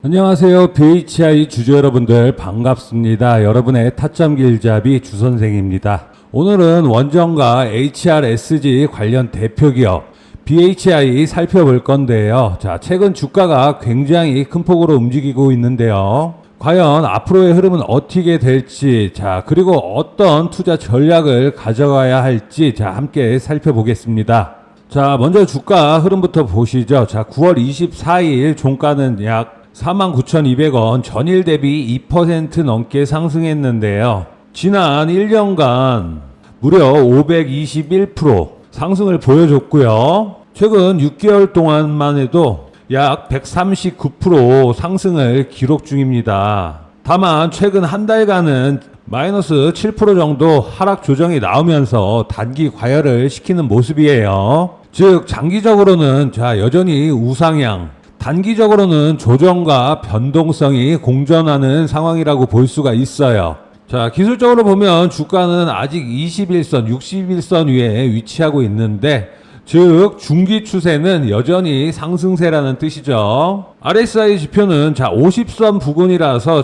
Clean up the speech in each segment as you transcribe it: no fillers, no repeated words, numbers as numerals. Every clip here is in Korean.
안녕하세요. BHI 주주 여러분들 반갑습니다. 여러분의 타점 길잡이 주선생입니다. 오늘은 원전과 HRSG 관련 대표기업 BHI 살펴볼 건데요. 자, 최근 주가가 굉장히 큰 폭으로 움직이고 있는데요. 과연 앞으로의 흐름은 어떻게 될지, 자, 그리고 어떤 투자 전략을 가져가야 할지, 자, 함께 살펴보겠습니다. 자, 먼저 주가 흐름부터 보시죠. 자, 9월 24일 종가는 약 49,200원, 전일 대비 2% 넘게 상승했는데요. 지난 1년간 무려 521% 상승을 보여줬고요. 최근 6개월 동안만 해도 약 139% 상승을 기록 중입니다. 다만 최근 한 달간은 마이너스 7% 정도 하락 조정이 나오면서 단기 과열을 시키는 모습이에요. 즉 장기적으로는 여전히 우상향, 단기적으로는 조정과 변동성이 공존하는 상황이라고 볼 수가 있어요. 자, 기술적으로 보면 주가는 아직 21선, 61선 위에 위치하고 있는데, 즉 중기 추세는 여전히 상승세라는 뜻이죠. RSI 지표는 50선 부근이라서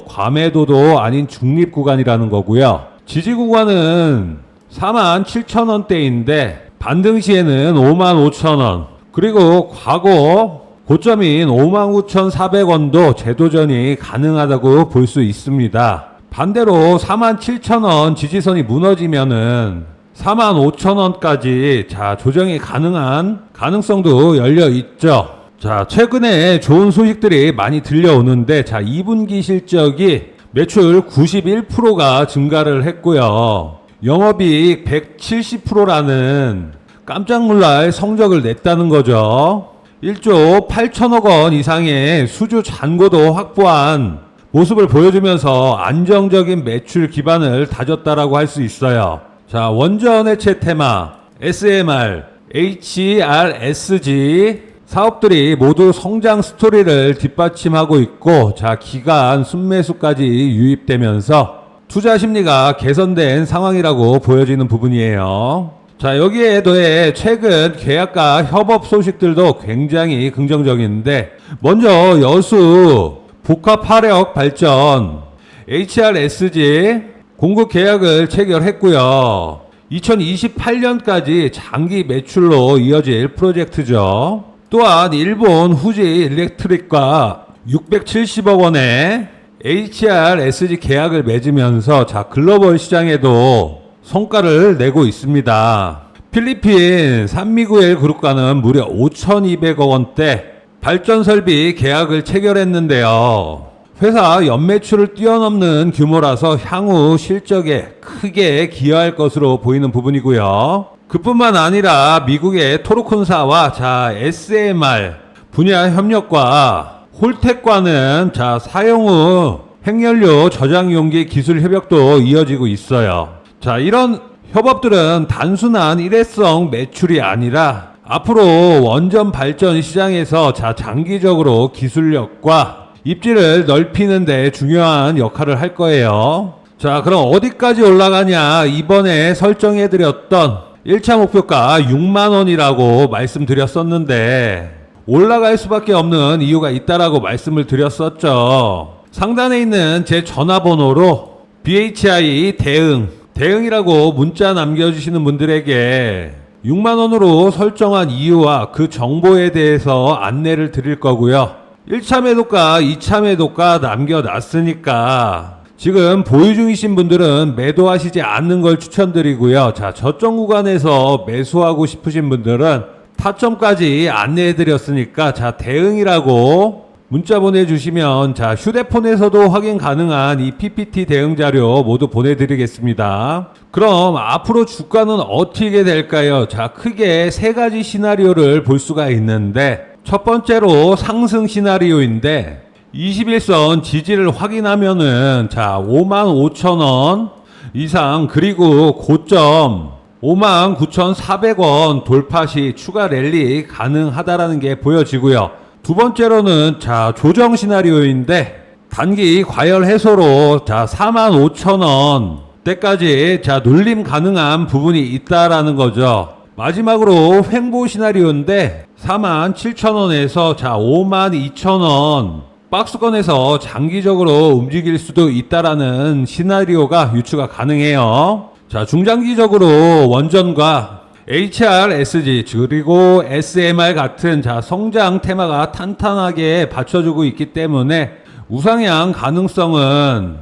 과매도도 아닌 중립 구간이라는 거고요. 지지 구간은 47,000원대인데 반등 시에는 55,000원, 그리고 과거 고점인 59,400원도 재도전이 가능하다고 볼 수 있습니다. 반대로 47,000원 지지선이 무너지면은 45,000원까지 조정이 가능한 가능성도 열려 있죠. 자, 최근에 좋은 소식들이 많이 들려오는데, 2분기 실적이 매출 91%가 증가를 했고요. 영업이익 170%라는 깜짝 놀랄 성적을 냈다는 거죠. 1조 8천억 원 이상의 수주 잔고도 확보한 모습을 보여주면서 안정적인 매출 기반을 다졌다라고 할 수 있어요. 자, 원전 해체 테마, SMR, HRSG 사업들이 모두 성장 스토리를 뒷받침하고 있고, 기간 순매수까지 유입되면서 투자 심리가 개선된 상황이라고 보여지는 부분이에요. 자, 여기에 더해 최근 계약과 협업 소식들도 굉장히 긍정적인데, 먼저 여수 복합화력 발전 HRSG 공급 계약을 체결했고요. 2028년까지 장기 매출로 이어질 프로젝트죠. 또한 일본 후지 일렉트릭과 670억 원의 HRSG 계약을 맺으면서 글로벌 시장에도 성과를 내고 있습니다. 필리핀 산미구엘 그룹과는 무려 5,200억 원대 발전 설비 계약을 체결했는데요. 회사 연매출을 뛰어넘는 규모라서 향후 실적에 크게 기여할 것으로 보이는 부분이고요. 그뿐만 아니라 미국의 토르콘사와 SMR 분야 협력과 홀텍과는 사용 후 핵연료 저장 용기 기술 협력도 이어지고 있어요. 자, 이런 협업들은 단순한 일회성 매출이 아니라 앞으로 원전 발전 시장에서 장기적으로 기술력과 입지를 넓히는 데 중요한 역할을 할 거예요. 자, 그럼 어디까지 올라가냐? 이번에 설정해드렸던 1차 목표가 6만원이라고 말씀드렸었는데, 올라갈 수밖에 없는 이유가 있다라고 말씀을 드렸었죠. 상단에 있는 제 전화번호로 BHI 대응이라고 문자 남겨주시는 분들에게 6만원으로 설정한 이유와 그 정보에 대해서 안내를 드릴 거고요. 1차 매도가, 2차 매도가 남겨놨으니까 지금 보유 중이신 분들은 매도하시지 않는 걸 추천드리고요. 저점 구간에서 매수하고 싶으신 분들은 타점까지 안내해드렸으니까 대응이라고 문자 보내주시면 휴대폰에서도 확인 가능한 이 PPT 대응 자료 모두 보내드리겠습니다. 그럼 앞으로 주가는 어떻게 될까요? 크게 세 가지 시나리오를 볼 수가 있는데, 첫 번째로 상승 시나리오인데 21선 지지를 확인하면은 55,000원 이상, 그리고 고점 59,400원 돌파 시 추가 랠리 가능하다라는 게 보여지고요. 두 번째로는 조정 시나리오인데 단기 과열 해소로 45,000원 때까지 눌림 가능한 부분이 있다라는 거죠. 마지막으로 횡보 시나리오인데 47,000원에서 자 52,000원 박스권에서 장기적으로 움직일 수도 있다라는 시나리오가 유추가 가능해요. 자, 중장기적으로 원전과 HRSG 그리고 SMR 같은 자 성장 테마가 탄탄하게 받쳐주고 있기 때문에 우상향 가능성은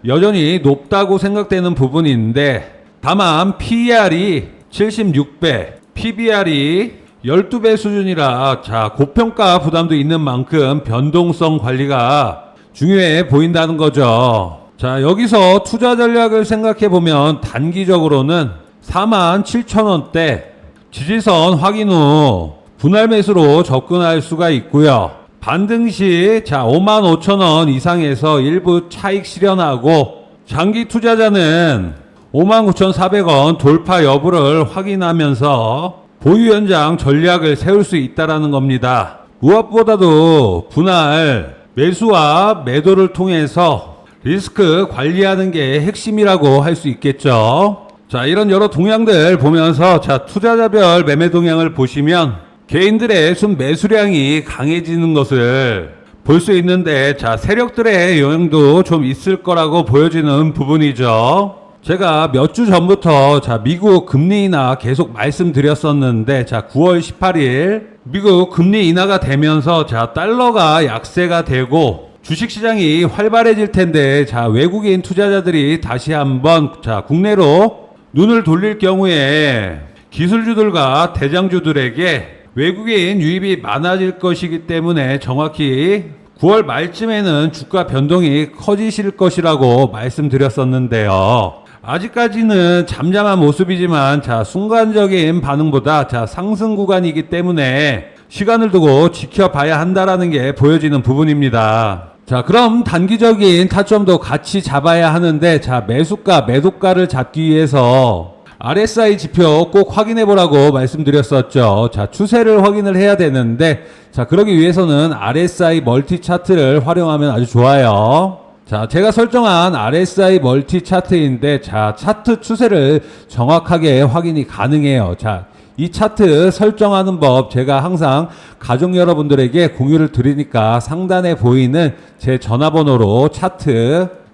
여전히 높다고 생각되는 부분인데, 다만 PER이 76배, PBR이 12배 수준이라 자 고평가 부담도 있는 만큼 변동성 관리가 중요해 보인다는 거죠. 자, 여기서 투자 전략을 생각해 보면 단기적으로는 47,000원대 지지선 확인 후 분할 매수로 접근할 수가 있고요. 반등 시 자 55,000원 이상에서 일부 차익 실현하고, 장기 투자자는 59,400원 돌파 여부를 확인하면서 보유 연장 전략을 세울 수 있다라는 겁니다. 무엇보다도 분할 매수와 매도를 통해서 리스크 관리하는 게 핵심이라고 할 수 있겠죠. 자, 이런 여러 동향들 보면서 자 투자자별 매매 동향을 보시면 개인들의 순 매수량이 강해지는 것을 볼 수 있는데, 자 세력들의 영향도 좀 있을 거라고 보여지는 부분이죠. 제가 몇 주 전부터 자 미국 금리 인하 계속 말씀드렸었는데, 자 9월 18일 미국 금리 인하가 되면서 자 달러가 약세가 되고 주식시장이 활발해질 텐데, 자 외국인 투자자들이 다시 한번 자 국내로 눈을 돌릴 경우에 기술주들과 대장주들에게 외국인 유입이 많아질 것이기 때문에 정확히 9월 말쯤에는 주가 변동이 커지실 것이라고 말씀드렸었는데요. 아직까지는 잠잠한 모습이지만 자 순간적인 반응보다 자 상승 구간이기 때문에 시간을 두고 지켜봐야 한다라는 게 보여지는 부분입니다. 자, 그럼 단기적인 타점도 같이 잡아야 하는데, 자 매수가 매도가를 잡기 위해서 RSI 지표 꼭 확인해 보라고 말씀드렸었죠. 자, 추세를 확인을 해야 되는데, 자, 그러기 위해서는 RSI 멀티 차트를 활용하면 아주 좋아요. 자, 제가 설정한 RSI 멀티 차트인데, 자, 차트 추세를 정확하게 확인이 가능해요. 자, 이 차트 설정하는 법 제가 항상 가족 여러분들에게 공유를 드리니까 상단에 보이는 제 전화번호로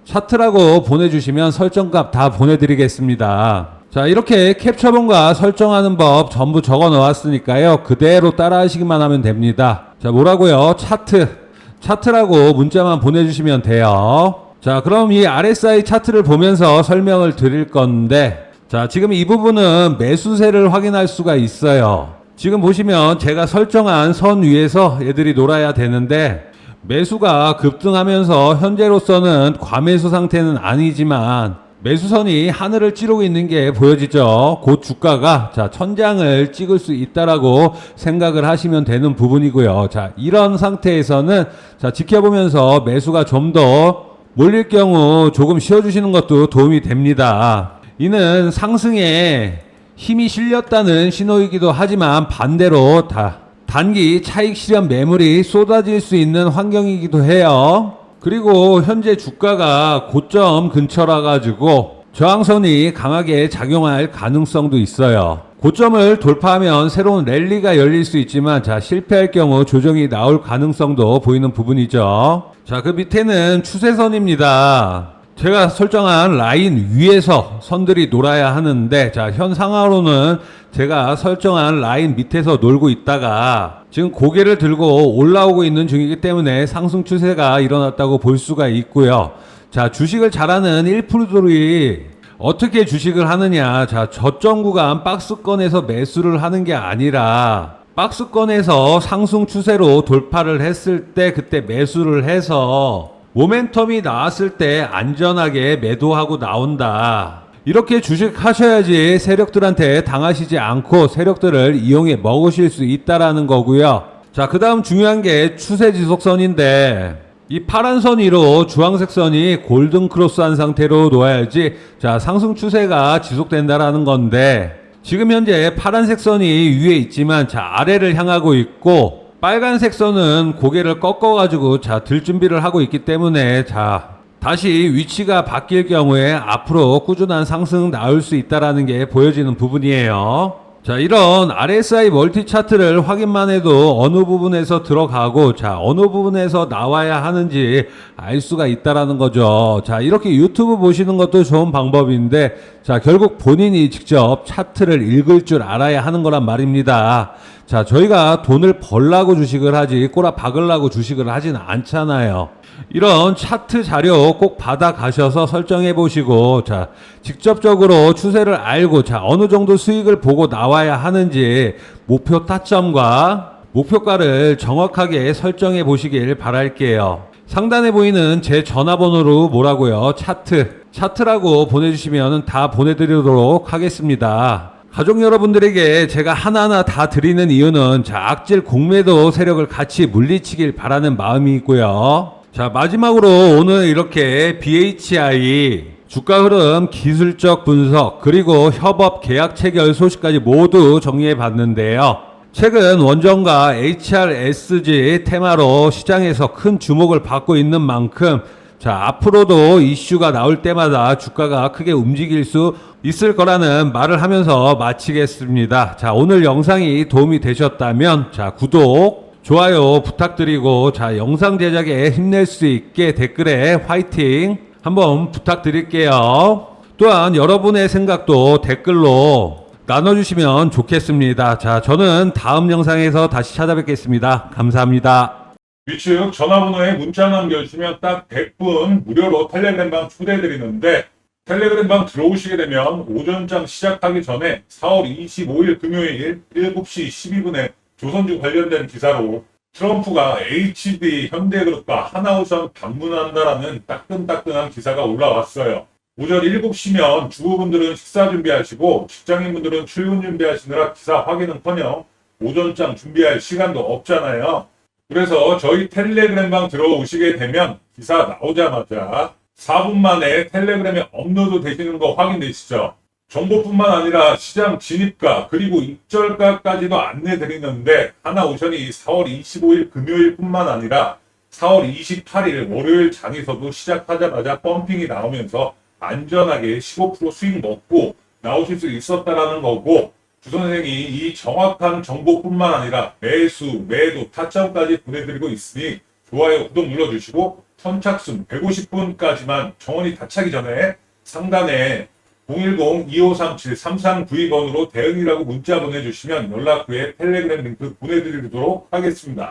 차트라고 보내주시면 설정값 다 보내드리겠습니다. 자, 이렇게 캡처본과 설정하는 법 전부 적어 놓았으니까요. 그대로 따라 하시기만 하면 됩니다. 자, 뭐라고요? 차트라고 문자만 보내주시면 돼요. 자, 그럼 이 RSI 차트를 보면서 설명을 드릴 건데, 자, 지금 이 부분은 매수세를 확인할 수가 있어요. 지금 보시면 제가 설정한 선 위에서 얘들이 놀아야 되는데, 매수가 급등하면서 현재로서는 과매수 상태는 아니지만 매수선이 하늘을 찌르고 있는 게 보여지죠. 곧 주가가 자 천장을 찍을 수 있다라고 생각을 하시면 되는 부분이고요. 자, 이런 상태에서는 자 지켜보면서 매수가 좀 더 몰릴 경우 조금 쉬어주시는 것도 도움이 됩니다. 이는 상승에 힘이 실렸다는 신호이기도 하지만 반대로 단기 차익 실현 매물이 쏟아질 수 있는 환경이기도 해요. 그리고 현재 주가가 고점 근처라 가지고 저항선이 강하게 작용할 가능성도 있어요. 고점을 돌파하면 새로운 랠리가 열릴 수 있지만 자 실패할 경우 조정이 나올 가능성도 보이는 부분이죠. 자, 그 밑에는 추세선입니다. 제가 설정한 라인 위에서 선들이 놀아야 하는데, 자 현 상황으로는 제가 설정한 라인 밑에서 놀고 있다가 지금 고개를 들고 올라오고 있는 중이기 때문에 상승 추세가 일어났다고 볼 수가 있고요. 자, 주식을 잘하는 1%들이 어떻게 주식을 하느냐. 자, 저점 구간 박스권에서 매수를 하는 게 아니라 박스권에서 상승 추세로 돌파를 했을 때 그때 매수를 해서 모멘텀이 나왔을 때 안전하게 매도하고 나온다. 이렇게 주식 하셔야지 세력들한테 당하시지 않고 세력들을 이용해 먹으실 수 있다라는 거고요. 자, 그 다음 중요한 게 추세 지속선인데, 이 파란 선 위로 주황색 선이 골든 크로스한 상태로 놓아야지 자 상승 추세가 지속된다라는 건데, 지금 현재 파란색 선이 위에 있지만 자 아래를 향하고 있고, 빨간색 선은 고개를 꺾어가지고 자 들 준비를 하고 있기 때문에 자 다시 위치가 바뀔 경우에 앞으로 꾸준한 상승 나올 수 있다라는 게 보여지는 부분이에요. 자, 이런 RSI 멀티 차트를 확인만 해도 어느 부분에서 들어가고, 자, 어느 부분에서 나와야 하는지 알 수가 있다라는 거죠. 자, 이렇게 유튜브 보시는 것도 좋은 방법인데, 자, 결국 본인이 직접 차트를 읽을 줄 알아야 하는 거란 말입니다. 자, 저희가 돈을 벌라고 주식을 하지, 꼬라 박으려고 주식을 하진 않잖아요. 이런 차트 자료 꼭 받아 가셔서 설정해 보시고, 자, 직접적으로 추세를 알고, 자, 어느 정도 수익을 보고 나와야 하는지 목표 타점과 목표가를 정확하게 설정해 보시길 바랄게요. 상단에 보이는 제 전화번호로 뭐라고요? 차트라고 보내주시면 다 보내드리도록 하겠습니다. 가족 여러분들에게 제가 하나하나 다 드리는 이유는, 자, 악질 공매도 세력을 같이 물리치길 바라는 마음이 있고요. 자, 마지막으로 오늘 이렇게 BHI 주가 흐름 기술적 분석 그리고 협업 계약 체결 소식까지 모두 정리해 봤는데요. 최근 원전과 HRSG 테마로 시장에서 큰 주목을 받고 있는 만큼, 자, 앞으로도 이슈가 나올 때마다 주가가 크게 움직일 수 있을 거라는 말을 하면서 마치겠습니다. 자, 오늘 영상이 도움이 되셨다면, 자, 구독, 좋아요 부탁드리고, 자, 영상 제작에 힘낼 수 있게 댓글에 화이팅 한번 부탁드릴게요. 또한 여러분의 생각도 댓글로 나눠주시면 좋겠습니다. 자, 저는 다음 영상에서 다시 찾아뵙겠습니다. 감사합니다. 위측 전화번호에 문자 남겨주시면 딱 100분 무료로 텔레그램방 초대해드리는데, 텔레그램방 들어오시게 되면 오전장 시작하기 전에 4월 25일 금요일 7시 12분에 조선주 관련된 기사로 트럼프가 HD 현대그룹과 하나우선 방문한다라는 따끈따끈한 기사가 올라왔어요. 오전 7시면 주부분들은 식사 준비하시고 직장인분들은 출근 준비하시느라 기사 확인은커녕 오전장 준비할 시간도 없잖아요. 그래서 저희 텔레그램방 들어오시게 되면 기사 나오자마자 4분 만에 텔레그램에 업로드 되시는 거 확인되시죠? 정보뿐만 아니라 시장 진입가 그리고 입절가까지도 안내 드리는데, 하나오션이 4월 25일 금요일뿐만 아니라 4월 28일 월요일 장에서도 시작하자마자 펌핑이 나오면서 안전하게 15% 수익 먹고 나오실 수 있었다라는 거고, 주선생이 이 정확한 정보뿐만 아니라 매수, 매도, 타점까지 보내드리고 있으니 좋아요, 구독 눌러주시고 선착순 150분까지만 정원이 다 차기 전에 상단에 010-2537-3392번으로 대응이라고 문자 보내주시면 연락 후에 텔레그램 링크 보내드리도록 하겠습니다.